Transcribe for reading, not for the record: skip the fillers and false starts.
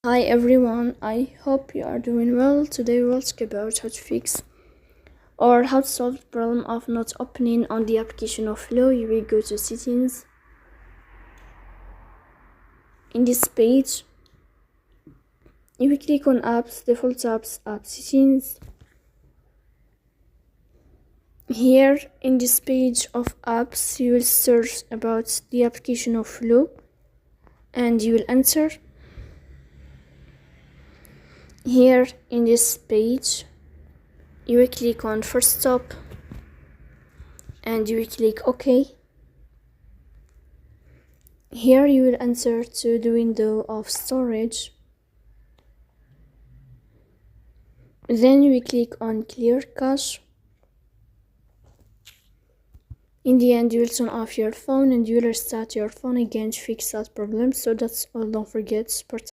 Hi everyone, I hope you are doing well. Today we'll talk about how to fix or how to solve the problem of not opening on the application of Flow. You will go to settings. In this page, you will click on apps, default apps, app settings. Here in this page of apps, you will search about the application of Flow and you will enter. Here in this page, you will click on first stop and you will click OK. Here you will enter to the window of storage. Then you will click on clear cache. In the end, you will turn off your phone and you will restart your phone again to fix that problem. So that's all. Don't forget, support